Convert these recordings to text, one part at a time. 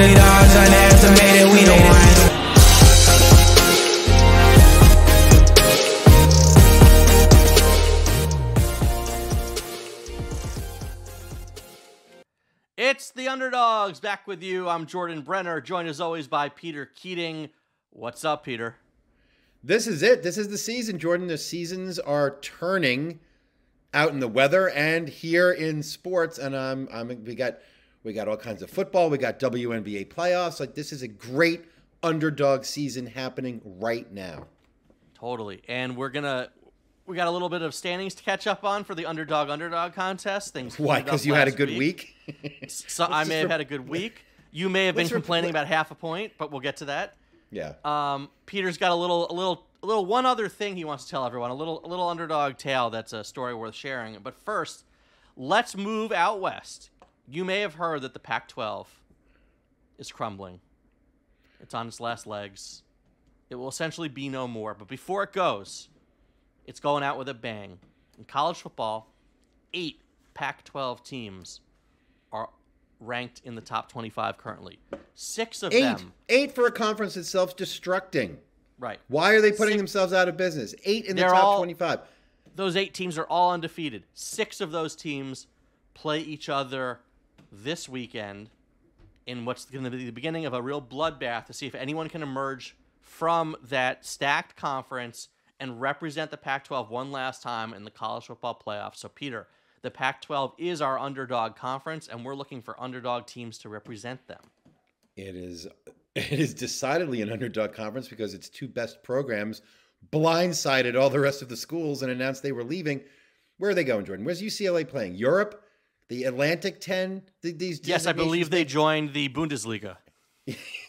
underdogs, underestimated, we the ones. It's the Underdogs, back with you. I'm Jordan Brenner, joined as always by Peter Keating. What's up, Peter? This is it. This is the season, Jordan. The seasons are turning out in the weather and here in sports. And we got all kinds of football. We got WNBA playoffs. Like, this is a great underdog season happening right now. Totally. And we got a little bit of standings to catch up on for the Underdog contest. Why? Because you had a good week? So I may have had a good week. You may have been complaining about half a point, but we'll get to that. Yeah. Peter's got a little one other thing he wants to tell everyone, a little underdog tale that's a story worth sharing. But first, let's move out west. You may have heard that the Pac-12 is crumbling. It's on its last legs. It will essentially be no more. But before it goes, it's going out with a bang. In college football, 8 Pac-12 teams are ranked in the top 25 currently. 6 of them. 8 for a conference that's self-destructing. Right. Why are they putting themselves out of business? 8 in the top 25. Those 8 teams are all undefeated. 6 of those teams play each other this weekend in what's going to be the beginning of a real bloodbath to see if anyone can emerge from that stacked conference and represent the Pac-12 one last time in the college football playoffs. So, Peter, the Pac-12 is our underdog conference, and we're looking for underdog teams to represent them. It is decidedly an underdog conference because its 2 best programs blindsided all the rest of the schools and announced they were leaving. Where are they going, Jordan? Where's UCLA playing? Europe? The Atlantic 10? Yes, I believe they joined the Bundesliga.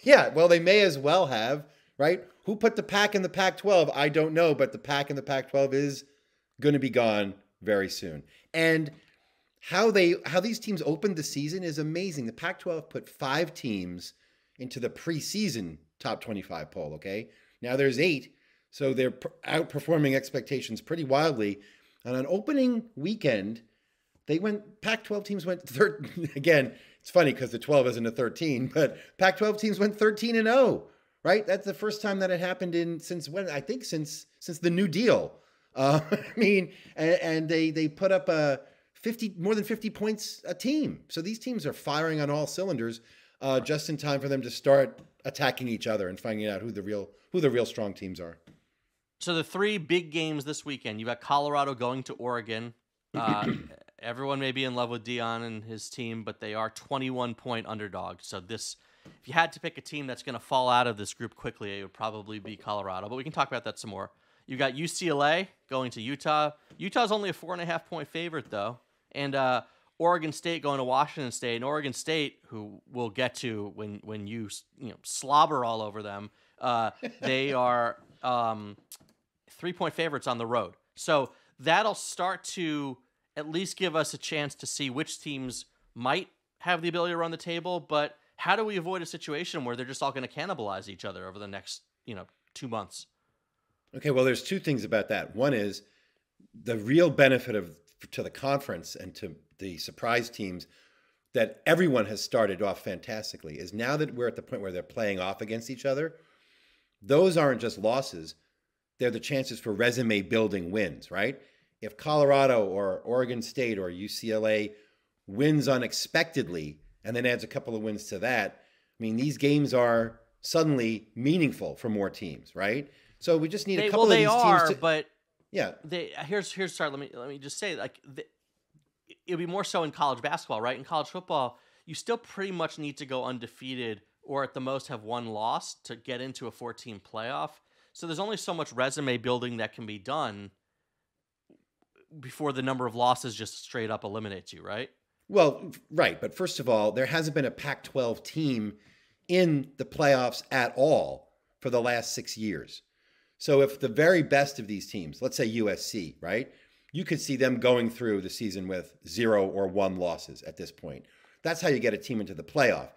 Yeah, well, they may as well have, right? Who put the Pac in the Pac-12? I don't know, but the Pac in the Pac-12 is going to be gone very soon. And how these teams opened the season is amazing. The Pac-12 put 5 teams into the preseason top 25 poll, okay? Now there's 8, so they're outperforming expectations pretty wildly. And on opening weekend, Pac-12 teams went again, it's funny because the 12 isn't a 13, but Pac-12 teams went 13-0, right? That's the first time that it happened since when? I think since the New Deal. I mean, and they put up more than 50 points a team. So these teams are firing on all cylinders just in time for them to start attacking each other and finding out who the real strong teams are. So the 3 big games this weekend, you've got Colorado going to Oregon. Everyone may be in love with Dion and his team, but they are 21-point underdogs. So if you had to pick a team that's going to fall out of this group quickly, it would probably be Colorado. But we can talk about that some more. You've got UCLA going to Utah. Utah's only a 4.5-point favorite, though. And Oregon State going to Washington State. And Oregon State, who we'll get to when you slobber all over them, they are 3-point favorites on the road. So that'll start to at least give us a chance to see which teams might have the ability to run the table. But how do we avoid a situation where they're just all going to cannibalize each other over the next 2 months? Okay, well, there's 2 things about that. One is the real benefit to the conference and to the surprise teams that everyone has started off fantastically is now that we're at the point where they're playing off against each other, those aren't just losses. They're the chances for resume building wins, right? If Colorado or Oregon State or UCLA wins unexpectedly and then adds a couple of wins to that, I mean, these games are suddenly meaningful for more teams, right? So we just need a couple of these teams. But yeah, sorry. Let me just say, it'll be more so in college basketball, right? In college football, you still pretty much need to go undefeated or at the most have 1 loss to get into a 14 playoff. So there's only so much resume building that can be done before the number of losses just straight up eliminates you, right? Well, right. But first of all, there hasn't been a Pac-12 team in the playoffs at all for the last 6 years. So if the very best of these teams, let's say USC, right? You could see them going through the season with 0 or 1 losses at this point. That's how you get a team into the playoff.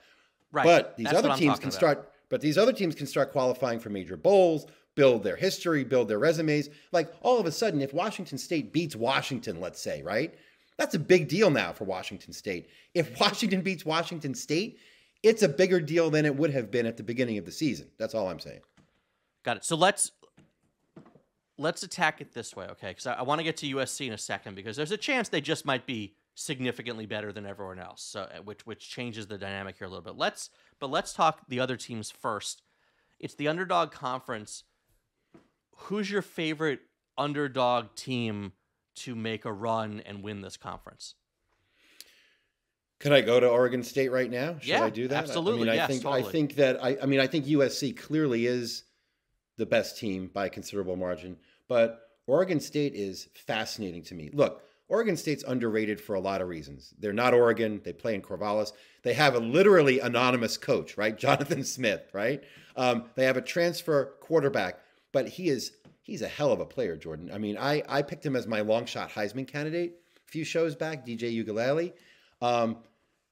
Right. But these other teams can start. But these other teams can start qualifying for major bowls, build their history, build their resumes. Like all of a sudden, if Washington State beats Washington, let's say, right? That's a big deal now for Washington State. If Washington beats Washington State, it's a bigger deal than it would have been at the beginning of the season. That's all I'm saying. Got it. So let's attack it this way, okay? Because I want to get to USC in a second, because there's a chance they just might be significantly better than everyone else, so which changes the dynamic here a little bit. Let's talk the other teams first. It's the Underdog Conference. Who's your favorite underdog team to make a run and win this conference? Can I go to Oregon State right now? Should I do that? Absolutely. I yes, totally. I think USC clearly is the best team by a considerable margin, but Oregon State is fascinating to me. Look, Oregon State's underrated for a lot of reasons. They're not Oregon. They play in Corvallis. They have a literally anonymous coach, right? Jonathan Smith, right? They have a transfer quarterback, but he's a hell of a player, Jordan. I mean, I picked him as my long shot Heisman candidate a few shows back, DJ Ugalele.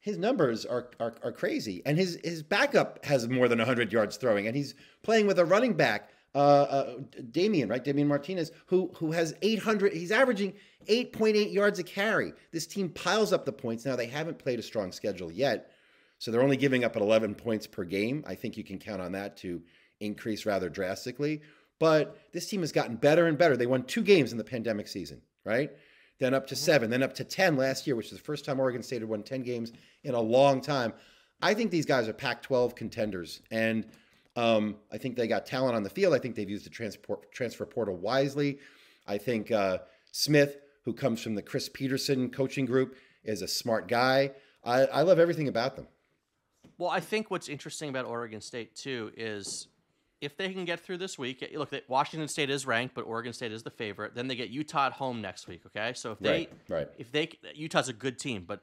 His numbers are crazy, and his backup has more than 100 yards throwing, and he's playing with a running back, Damian Martinez, who has 800. He's averaging 8.8 yards a carry. This team piles up the points. Now, they haven't played a strong schedule yet, so they're only giving up at 11 points per game. I think you can count on that to increase rather drastically. But this team has gotten better and better. They won 2 games in the pandemic season, right? Then up to 7, then up to 10 last year, which is the first time Oregon State had won 10 games in a long time. I think these guys are Pac-12 contenders, and I think they got talent on the field. I think they've used the transfer portal wisely. I think Smith, who comes from the Chris Peterson coaching group, is a smart guy. I love everything about them. Well, I think what's interesting about Oregon State, too, is if they can get through this week, look, Washington State is ranked, but Oregon State is the favorite. Then they get Utah at home next week, okay? So if Utah's a good team, but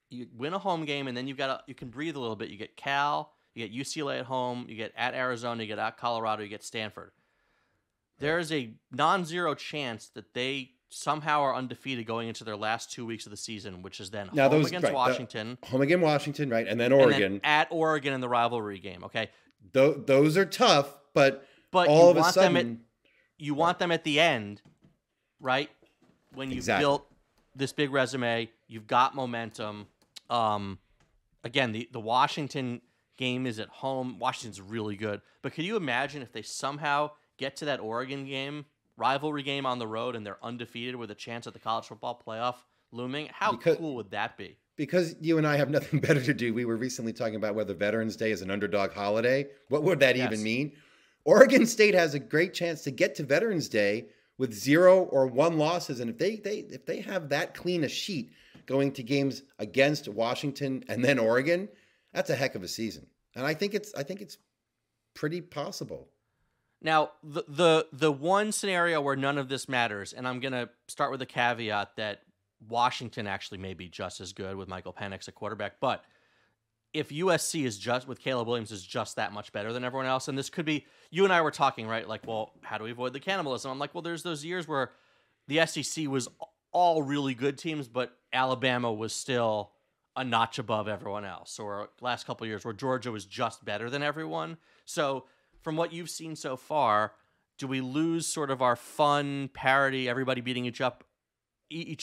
you win a home game, and then you can breathe a little bit. You get Cal, you get UCLA at home, you get at Arizona, you get at Colorado, you get Stanford. There's a non-zero chance that they somehow are undefeated going into their last 2 weeks of the season, which is then home against Washington. Home against Washington, right, and then Oregon. And then at Oregon in the rivalry game, okay? Those are tough, but all of a sudden... You want them at the end, right? When you've built this big resume, you've got momentum. Again, the Washington game is at home. Washington's really good. But can you imagine if they somehow get to that Oregon game, rivalry game on the road, and they're undefeated with a chance at the college football playoff looming? How cool would that be? Because you and I have nothing better to do. We were recently talking about whether Veterans Day is an underdog holiday. What would that even mean? Oregon State has a great chance to get to Veterans Day with 0 or 1 losses. And if they have that clean a sheet going to games against Washington and then Oregon, that's a heck of a season. And I think it's pretty possible. Now, the one scenario where none of this matters, and I'm going to start with a caveat that Washington actually may be just as good with Michael Penix at quarterback, but if USC is just with Caleb Williams is just that much better than everyone else, and this could be, you and I were talking, right? Like, well, how do we avoid the cannibalism? I'm like, well, there's those years where the SEC was all really good teams, but Alabama was still a notch above everyone else, or last couple of years where Georgia was just better than everyone. So from what you've seen so far, do we lose sort of our fun parity, everybody beating each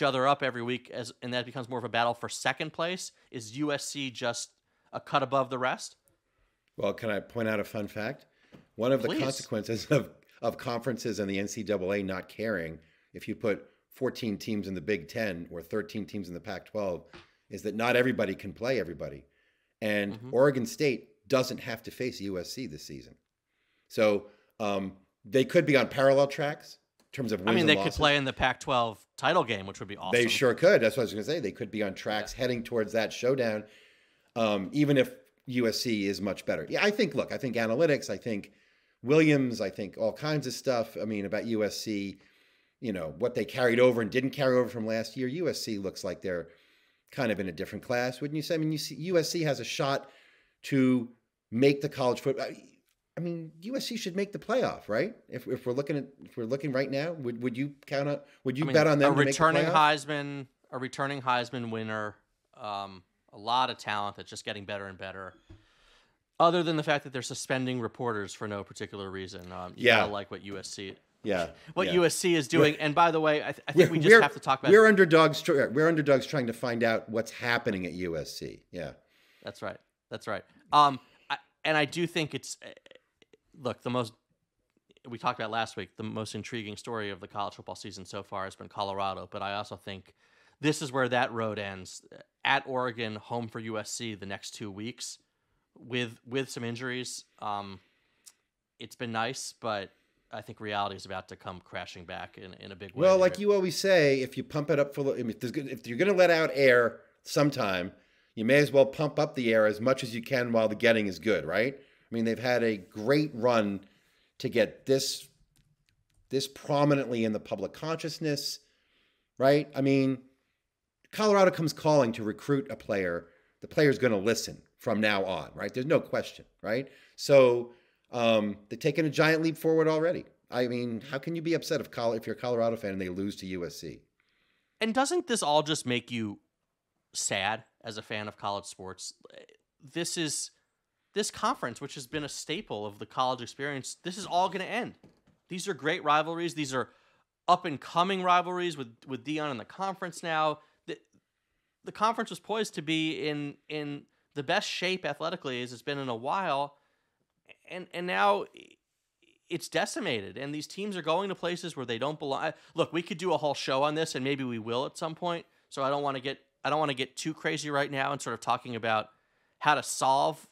other up every week, and that becomes more of a battle for second place? Is USC just a cut above the rest? Well, can I point out a fun fact? One of the consequences of conferences and the NCAA not caring if you put 14 teams in the Big Ten or 13 teams in the Pac-12 is that not everybody can play everybody. And Oregon State doesn't have to face USC this season. So they could be on parallel tracks in terms of wins and losses. They could play in the Pac-12 title game, which would be awesome. They sure could. That's what I was going to say. They could be on tracks heading towards that showdown. Even if USC is much better. Yeah, I think analytics, I think Williams, I think all kinds of stuff. I mean, about USC, what they carried over and didn't carry over from last year. USC looks like they're kind of in a different class, wouldn't you say? I mean, USC has a shot to make the college football. I mean, USC should make the playoff, right? If we're looking right now, would you bet on them to make the playoff? A returning Heisman winner, a lot of talent that's just getting better and better. Other than the fact that they're suspending reporters for no particular reason, you gotta like what USC. USC is doing. And by the way, I think we just have to talk about. We're underdogs. We're underdogs trying to find out what's happening at USC. Yeah, that's right. That's right. And I do think it's look, we talked about last week, the most intriguing story of the college football season so far has been Colorado, but I also think this is where that road ends. At Oregon, home for USC the next 2 weeks with some injuries. It's been nice, but I think reality is about to come crashing back in a big way. Well, like you always say, if you pump it up if you're going to let out air sometime, you may as well pump up the air as much as you can while the getting is good, right? I mean, they've had a great run to get this prominently in the public consciousness, right? I mean, Colorado comes calling to recruit a player. The player's going to listen from now on, right? There's no question, right? So they're taking a giant leap forward already. I mean, how can you be upset if you're a Colorado fan and they lose to USC? And doesn't this all just make you sad as a fan of college sports? This conference, which has been a staple of the college experience, this is all going to end. These are great rivalries. These are up-and-coming rivalries with Deion in the conference now. The conference was poised to be in the best shape athletically as it's been in a while, and now it's decimated, and these teams are going to places where they don't belong. Look, we could do a whole show on this, and maybe we will at some point, so I don't want to get too crazy right now and sort of talking about how to solve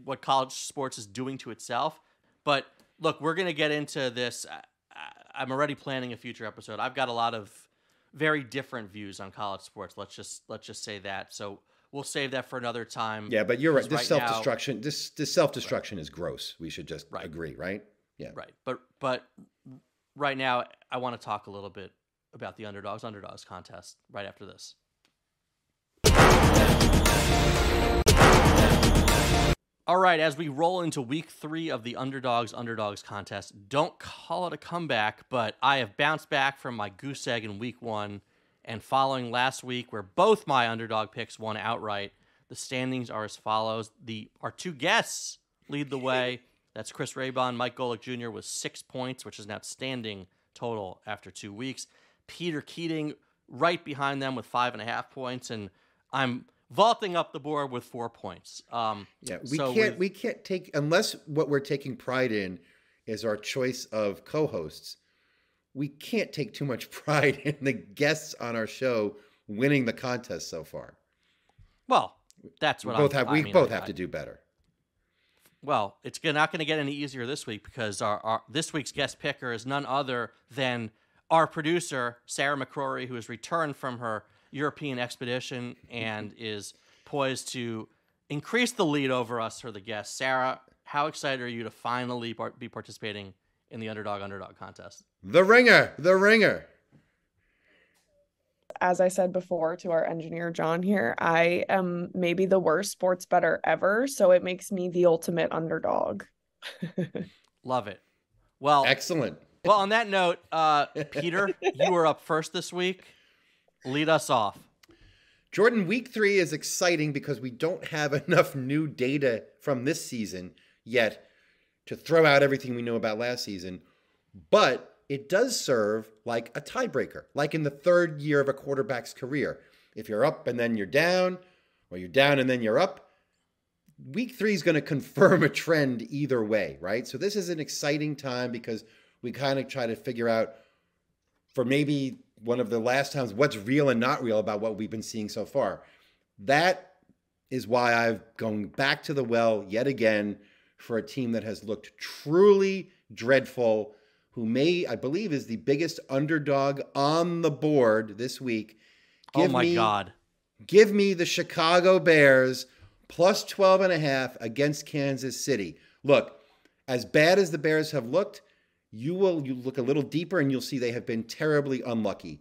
what college sports is doing to itself. But look, we're going to get into this. I'm already planning a future episode. I've got a lot of very different views on college sports. Let's just say that. So we'll save that for another time. Yeah, but you're right. This right self-destruction, now, this self-destruction is gross. We should just agree, right? Yeah. Right. But right now, I want to talk a little bit about the Underdogs contest right after this. All right, as we roll into week 3 of the Underdogs contest, don't call it a comeback, but I have bounced back from my goose egg in week 1, and following last week where both my underdog picks won outright, the standings are as follows. Our 2 guests lead the way. That's Chris Raybon, Mike Golick Jr. with 6 points, which is an outstanding total after 2 weeks. Peter Keating right behind them with 5.5 points, and I'm vaulting up the board with 4 points. We can't take, unless what we're taking pride in is our choice of co-hosts, we can't take too much pride in the guests on our show winning the contest so far. Well, that's what we both have to do better. Well, it's not going to get any easier this week because our this week's guest picker is none other than our producer, Sarah McCrory, who has returned from her European expedition and is poised to increase the lead over us for the guests. Sarah, how excited are you to finally be participating in the Underdog contest? The ringer. As I said before to our engineer, John here, I am maybe the worst sports bettor ever, so it makes me the ultimate underdog. Love it. Well, excellent. Well, on that note, Peter, you were up first this week. Lead us off. Jordan, week 3 is exciting because we don't have enough new data from this season yet to throw out everything we know about last season, but it does serve like a tiebreaker, like in the 3rd year of a quarterback's career. If you're up and then you're down, or you're down and then you're up, week 3 is going to confirm a trend either way, right? So this is an exciting time because we kind of try to figure out, for maybe one of the last times, what's real and not real about what we've been seeing so far. That is why I've gone back to the well yet again for a team that has looked truly dreadful, who I believe is the biggest underdog on the board this week. God. Give me the Chicago Bears plus 12.5 against Kansas City. Look, as bad as the Bears have looked, you look a little deeper and you'll see they have been terribly unlucky.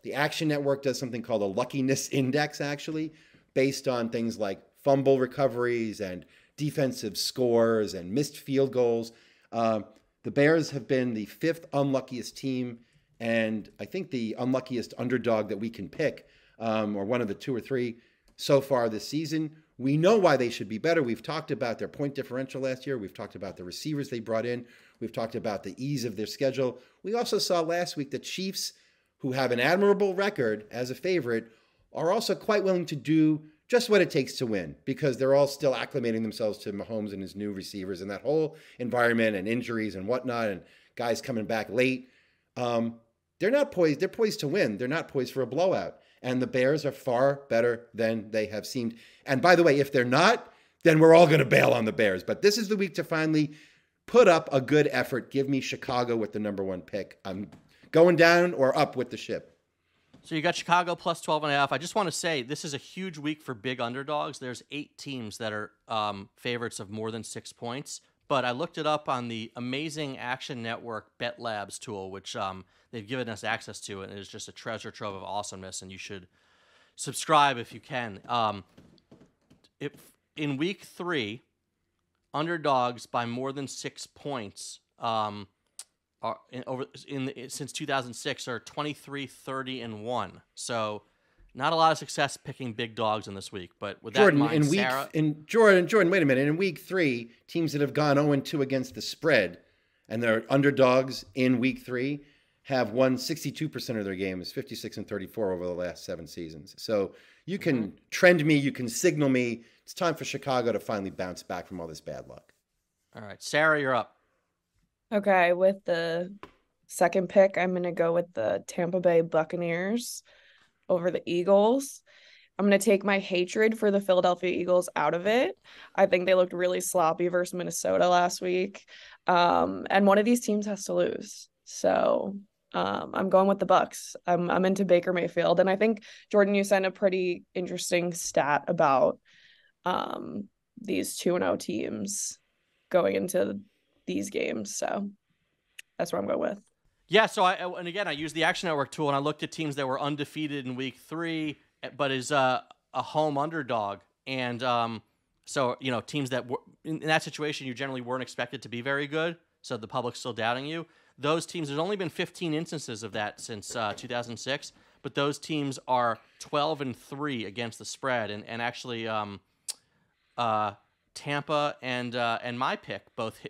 The Action Network does something called a luckiness index, actually, based on things like fumble recoveries and defensive scores and missed field goals. The Bears have been the 5th unluckiest team, and I think the unluckiest underdog that we can pick, or one of the 2 or 3 so far this season. We know why they should be better. We've talked about their point differential last year. We've talked about the receivers they brought in. We've talked about the ease of their schedule. We also saw last week the Chiefs, who have an admirable record as a favorite, are also quite willing to do just what it takes to win, because they're all still acclimating themselves to Mahomes and his new receivers and that whole environment and injuries and whatnot and guys coming back late. They're not poised. They're poised to win. They're not poised for a blowout. And the Bears are far better than they have seemed. And by the way, if they're not, then we're all going to bail on the Bears. But this is the week to finally put up a good effort. Give me Chicago with the number 1 pick. I'm going down or up with the ship. So you got Chicago plus 12.5. I just want to say this is a huge week for big underdogs. There's 8 teams that are favorites of more than 6 points. But I looked it up on the amazing Action Network Bet Labs tool, which they've given us access to, and it is just a treasure trove of awesomeness, and you should subscribe if you can. In week 3, underdogs by more than 6 points since 2006 are 23, 30, and 1. So not a lot of success picking big dogs in this week. But with that in mind, Sarah, Jordan, wait a minute. In week 3, teams that have gone 0-2 against the spread and they're underdogs in week 3 have won 62% of their games, 56 and 34 over the last 7 seasons. So you can trend me, you can signal me. It's time for Chicago to finally bounce back from all this bad luck. All right, Sarah, you're up. Okay, with the second pick, I'm going to go with the Tampa Bay Buccaneers over the Eagles. I'm going to take my hatred for the Philadelphia Eagles out of it. I think they looked really sloppy versus Minnesota last week. And one of these teams has to lose. So I'm going with the Bucs. I'm into Baker Mayfield. And I think, Jordan, you sent a pretty interesting stat about these 2-0 teams going into these games. So that's what I'm going with. Yeah, so I used the Action Network tool, and I looked at teams that were undefeated in week 3, but is a home underdog. And so, teams that were in that situation, you generally weren't expected to be very good, so the public's still doubting you. Those teams, there's only been 15 instances of that since 2006, but those teams are 12-3 against the spread, and actually Tampa and my pick both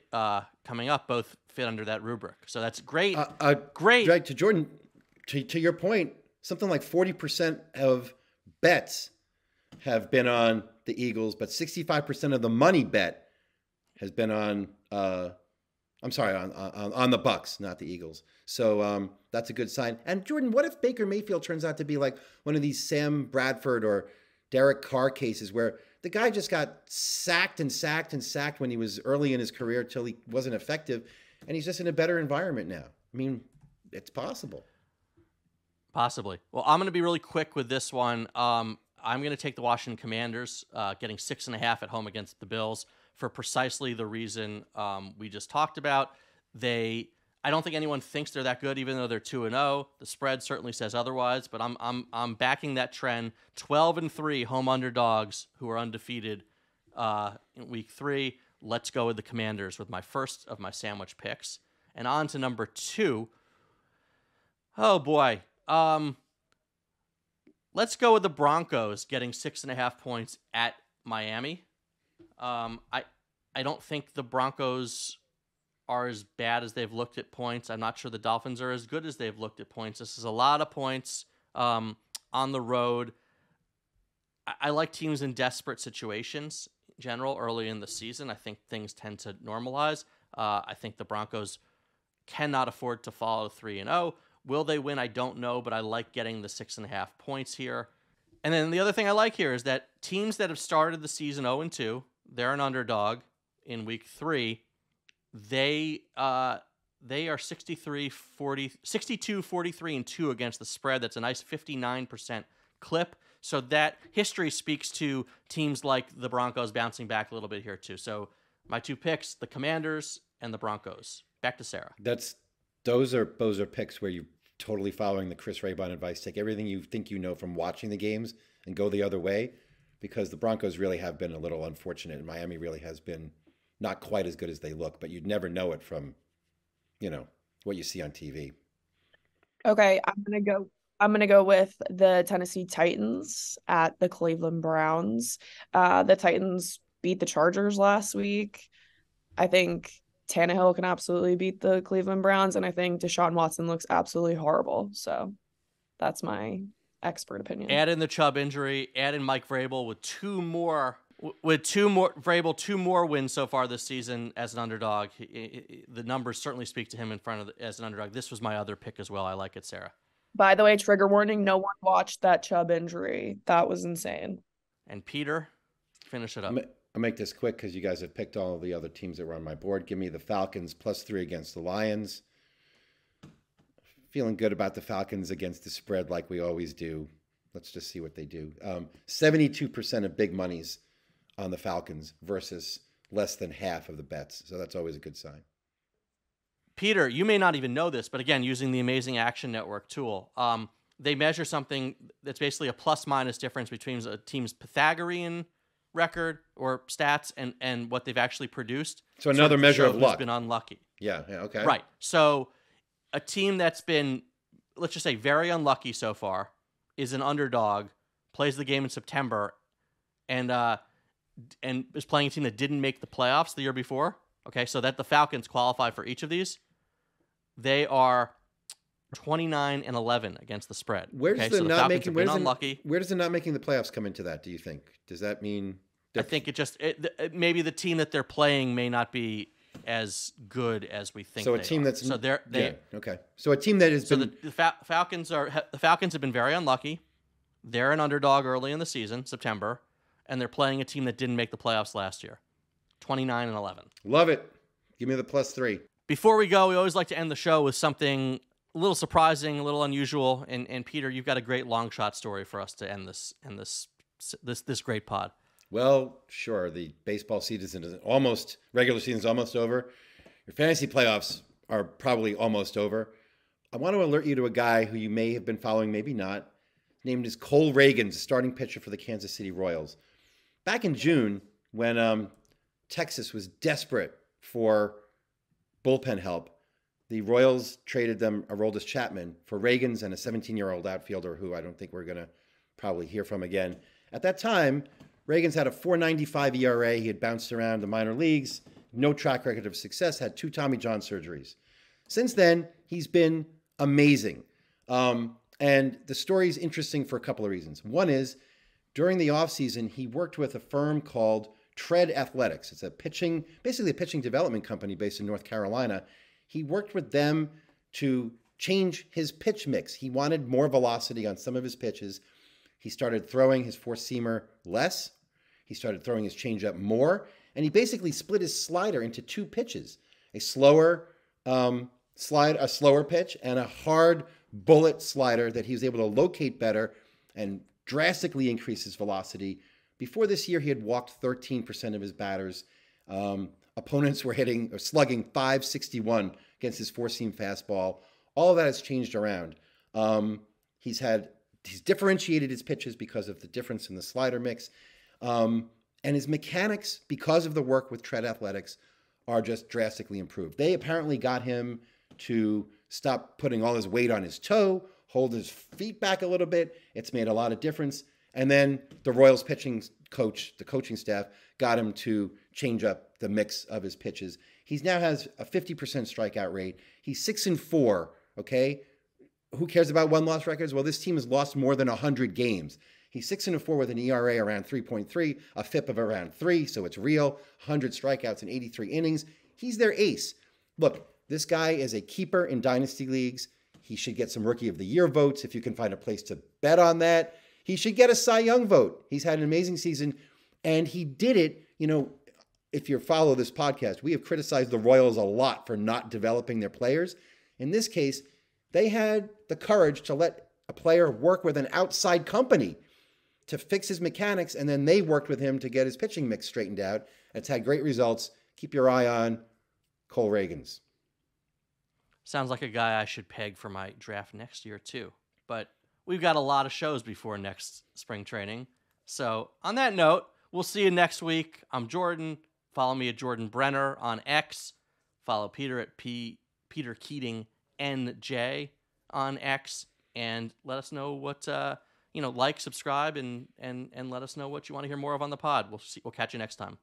coming up both fit under that rubric. So that's great. Great. Right, to Jordan, to your point, something like 40% of bets have been on the Eagles, but 65% of the money bet has been on the Bucs, not the Eagles. So that's a good sign. And Jordan, what if Baker Mayfield turns out to be like one of these Sam Bradford or Derek Carr cases where the guy just got sacked and sacked and sacked when he was early in his career till he wasn't effective, and he's just in a better environment now? I mean, it's possible. Possibly. Well, I'm going to be really quick with this one. I'm going to take the Washington Commanders, getting 6.5 at home against the Bills for precisely the reason we just talked about. I don't think anyone thinks they're that good, even though they're 2-0. The spread certainly says otherwise, but I'm backing that trend. 12-3 home underdogs who are undefeated in week 3. Let's go with the Commanders with my first of my sandwich picks. And on to number 2. Oh boy. Let's go with the Broncos getting 6.5 points at Miami. I don't think the Broncos are as bad as they've looked at points. I'm not sure the Dolphins are as good as they've looked at points. This is a lot of points on the road. I like teams in desperate situations in general early in the season. I think things tend to normalize. I think the Broncos cannot afford to follow 3-0. Will they win? I don't know, but I like getting the 6.5 points here. And then the other thing I like here is that teams that have started the season 0-2, they're an underdog in week 3. They are 62, 43, and 2 against the spread. That's a nice 59% clip. So that history speaks to teams like the Broncos bouncing back a little bit here too. So my 2 picks, the Commanders and the Broncos. Back to Sarah. Those are picks where you're totally following the Chris Raybon advice. Take everything you think you know from watching the games and go the other way, because the Broncos really have been a little unfortunate, and Miami really has been not quite as good as they look, but you'd never know it from, what you see on TV. Okay, I'm gonna go with the Tennessee Titans at the Cleveland Browns. The Titans beat the Chargers last week. I think Tannehill can absolutely beat the Cleveland Browns, and I think Deshaun Watson looks absolutely horrible. So that's my expert opinion. Add in the Chubb injury, add in Mike Vrabel with two more Vrabel, 2 more wins so far this season as an underdog. The numbers certainly speak to him as an underdog. This was my other pick as well. I like it, Sarah. By the way, trigger warning, no one watched that Chubb injury. That was insane. And Peter, finish it up. I'll make this quick because you guys have picked all the other teams that were on my board. Give me the Falcons +3 against the Lions. Feeling good about the Falcons against the spread like we always do. Let's just see what they do. 72% of big monies on the Falcons versus less than half of the bets. So that's always a good sign. Peter, you may not even know this, but again, using the Amazing Action Network tool, they measure something that's basically a plus-minus difference between a team's Pythagorean record or stats and what they've actually produced. So another measure of luck. Who's been unlucky. Yeah, okay. Right. So a team that's been, let's just say, very unlucky so far is an underdog, plays the game in September, and is playing a team that didn't make the playoffs the year before. Okay, so that the Falcons qualify for each of these. They are 29-11 against the spread. Where does the not making unlucky? Where does the not making the playoffs come into that? Do you think? Does that mean? I think maybe the team that they're playing may not be as good as we think. So a team are. that's so they're okay. So a team that has so been the Falcons have been very unlucky. They're an underdog early in the season, September, and they're playing a team that didn't make the playoffs last year. 29-11. Love it. Give me the +3. Before we go, we always like to end the show with something a little surprising, a little unusual. And Peter, you've got a great long shot story for us to end this great pod. Well, sure. The baseball season is regular season is almost over. Your fantasy playoffs are probably almost over. I want to alert you to a guy who you may have been following, maybe not. His name is Cole Reagans, starting pitcher for the Kansas City Royals. Back in June, when Texas was desperate for bullpen help, the Royals traded them Aroldis Chapman for Reagans and a 17-year-old outfielder who I don't think we're going to probably hear from again. At that time, Reagans had a 4.95 ERA. He had bounced around the minor leagues, no track record of success, had 2 Tommy John surgeries. Since then, he's been amazing. And the story is interesting for a couple of reasons. One is, during the offseason, he worked with a firm called Tread Athletics. It's basically a pitching development company based in North Carolina. He worked with them to change his pitch mix. He wanted more velocity on some of his pitches. He started throwing his four-seamer less. He started throwing his changeup more. And he basically split his slider into 2 pitches, a slower pitch and a hard bullet slider that he was able to locate better and drastically increase his velocity. Before this year, he had walked 13% of his batters. Opponents were slugging .561 against his four-seam fastball. All of that has changed around. He's differentiated his pitches because of the difference in the slider mix. And his mechanics, because of the work with Tread Athletics, are just drastically improved. They apparently got him to stop putting all his weight on his toe, hold his feet back a little bit. It's made a lot of difference. And then the Royals pitching coach, the coaching staff, got him to change up the mix of his pitches. He now has a 50% strikeout rate. He's 6-4, okay? Who cares about win-loss records? Well, this team has lost more than 100 games. He's 6-4 with an ERA around 3.3, a FIP of around 3, so it's real, 100 strikeouts in 83 innings. He's their ace. Look, this guy is a keeper in dynasty leagues. He should get some Rookie of the Year votes if you can find a place to bet on that. He should get a Cy Young vote. He's had an amazing season, and he did it. You know, if you follow this podcast, we have criticized the Royals a lot for not developing their players. In this case, they had the courage to let a player work with an outside company to fix his mechanics, and then they worked with him to get his pitching mix straightened out. It's had great results. Keep your eye on Cole Reagans. Sounds like a guy I should peg for my draft next year, too. But we've got a lot of shows before next spring training. So on that note, we'll see you next week. I'm Jordan. Follow me at Jordan Brenner on X. Follow Peter at Peter Keating NJ on X. And let us know what, like, subscribe, and let us know what you want to hear more of on the pod. We'll catch you next time.